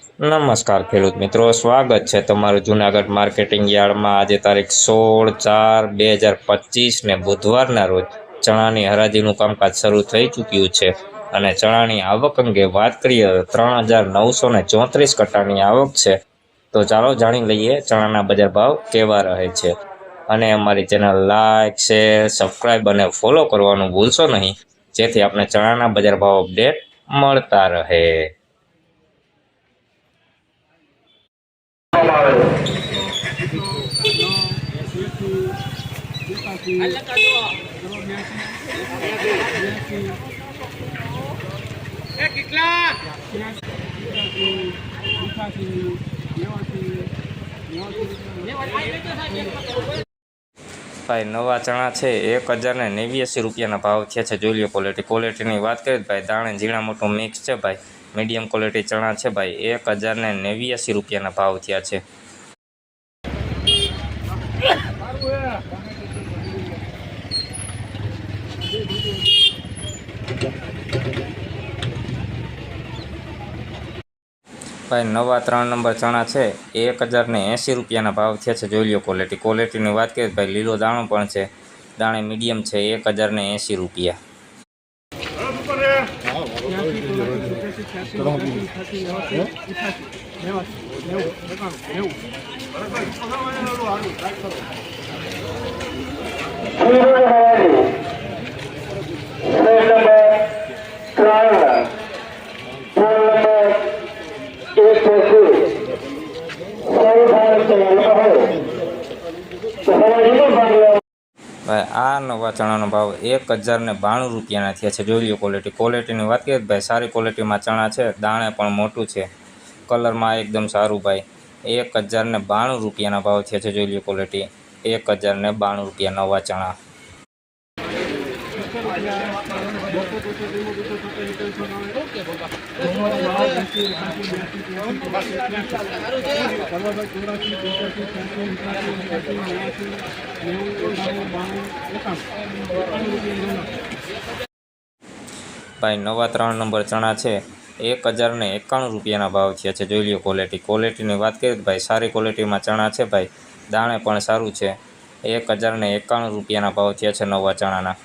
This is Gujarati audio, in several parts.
નમસ્કાર ખેડૂત મિત્રો, સ્વાગત છે તમારું જૂનાગઢ માર્કેટિંગ યાર્ડમાં। આજે તારીખ 16/4/2025 ને બુધવારના રોજ ચણાની હરાજીનું કામકાજ શરૂ થઈ ચૂક્યું છે અને ચણાની આવક અંગે વાત કરીએ તો 3934 કટ્ટાની આવક છે। તો ચાલો જાણી લઈએ ચણાના બજાર ભાવ કેવા રહે છે અને અમારી ચેનલ લાઇક, શેર, સબસ્ક્રાઈબ અને ફોલો કરવાનું ભૂલશો નહીં, જેથી આપણે ચણાના બજાર ભાવ અપડેટ મળતા રહે। ભાઈ નવા ચણા છે 1089 રૂપિયાના ભાવ થયા છે। જોઈ લો ક્વોલિટીની વાત કરીએ ભાઈ, દાણે ઝીણા મોટું મિક્સ છે ભાઈ, મીડિયમ ક્વોલિટી ચણા છે ભાઈ, 1089 રૂપિયાના ભાવ થયા છે। ભાઈ નવા 3 નંબર ચણા છે 1080 રૂપિયાના ભાવ થયા છે। જોઈ લો ક્વોલિટીની વાત કરીએ ભાઈ, લીલો દાણો પણ છે, દાણે મીડિયમ છે, 1080 રૂપિયા। ભાઈ આ નવા ચણાનો ભાવ 1092 રૂપિયાના થયા છે। જોઈ લો ક્વોલિટીની વાત કરીએ ભાઈ, સારી ક્વોલિટીમાં ચણા છે, દાણે પણ મોટું છે, કલરમાં એકદમ સારું ભાઈ, 1092 રૂપિયાના ભાવ થયા છે। જોઈ લો ક્વોલિટી, 1092 રૂપિયા નવા ચણા। ભાઈ નવા 3 નંબર ચણા છે 1091 રૂપિયાના ભાવ થયા છે। જોઈ લો ક્વોલિટીની વાત કરીએ તો ભાઈ, સારી ક્વોલિટીમાં ચણા છે ભાઈ, દાણે પણ સારું છે, 1091 રૂપિયાના ભાવ થયા છે નવા ચણાના।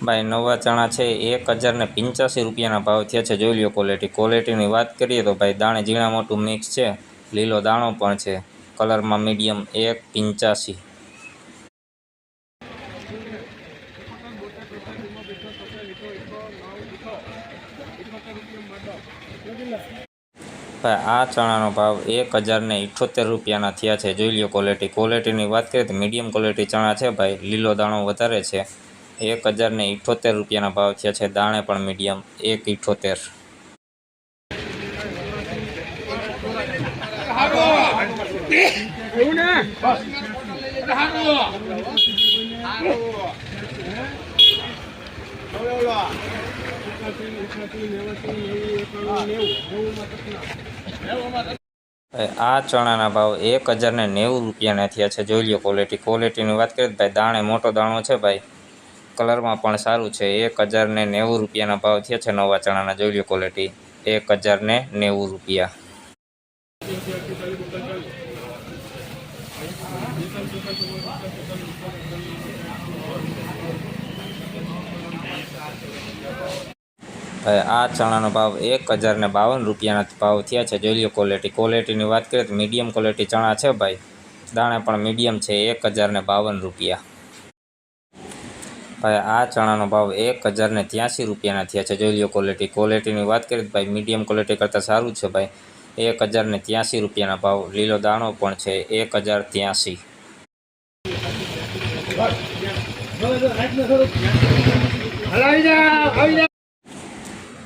ભાઈ નવા ચણા છે 1085 રૂપિયાના ભાવ થયા છે। જોઈ લો ક્વોલિટીની વાત કરીએ તો ભાઈ, દાણે ઝીણા મોટું મિક્સ છે, લીલો દાણો પણ છે, કલરમાં મીડિયમ, 185। ભાઈ આ ચણાનો ભાવ 1078 રૂપિયાના થયા છે। જોઈ લો ક્વોલિટીની વાત કરીએ તો મીડિયમ ક્વોલિટી ચણા છે ભાઈ, લીલો દાણો વધારે છે, 1078 રૂપિયાના ભાવ થયા છે, દાણે પણ મીડિયમ, 178। આ ચણાના ભાવ 1090 રૂપિયાના થયા છે। જોઈ લો ક્વોલિટીની વાત કરીએ તો ભાઈ, દાણે મોટો દાણો છે ભાઈ, કલરમાં પણ સારું છે, 1090 રૂપિયાના ભાવ થયા છે નવા ચણાના। જોઈ લો ક્વોલિટી, 1090 રૂપિયા। ભાઈ આ ચણાનો ભાવ 1052 રૂપિયાના ભાવ થયા છે। જોઈ લો ક્વોલિટીની વાત કરીએ તો મીડિયમ ક્વોલિટી ચણા છે ભાઈ, દાણે પણ મીડિયમ છે, 1052 રૂપિયા। ભાઈ આ ચણાનો ભાવ 1083 રૂપિયાના થયા છે। જોઈ લો ક્વોલિટીની વાત કરીએ તો ભાઈ, મીડિયમ ક્વોલિટી કરતાં સારું છે ભાઈ, 1083 રૂપિયાના ભાવ, લીલો દાણો પણ છે, 1083।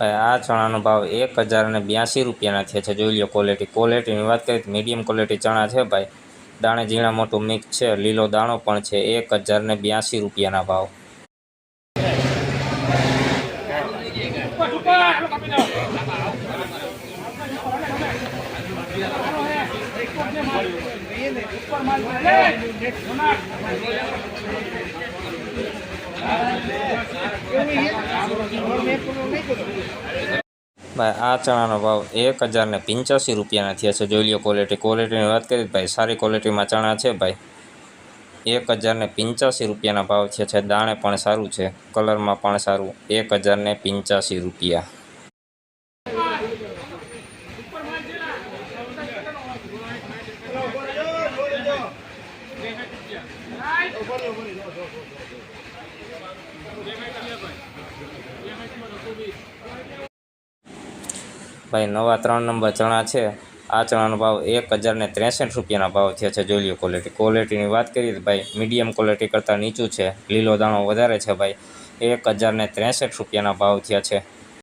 આ ચણાનો ભાવ 1082 રૂપિયાના થયા છે। જોઈ લો ક્વોલિટીની વાત કરીએ તો મીડિયમ ક્વોલિટી ચણા છે ભાઈ, દાણે ઝીણા મોટું મિક્સ છે, લીલો દાણો પણ છે, 1082 રૂપિયાના ભાવ। ભાઈ ભાઈ આ ચણાનો ભાવ 1085 રૂપિયાના થયા છે। જોઈ લો ક્વોલિટીની વાત કરીએ ભાઈ સારી ક્વોલિટીમાં ચણા છે ભાઈ। 1085 રૂપિયાના ભાવ થયા છે। દાણે પણ સારું છે, કલરમાં પણ સારું। 1085 રૂપિયા। ભાઈ નવા 3 નંબર ચણા છે। આ ચણાનો ભાવ 1063 રૂપિયાના ભાવ થયા છે। જોઈ લો ક્વોલિટીની વાત કરીએ તો ભાઈ મીડિયમ ક્વોલિટી કરતાં નીચું છે, લીલો દાણો વધારે છે ભાઈ। 1063 રૂપિયાના ભાવ થયા છે।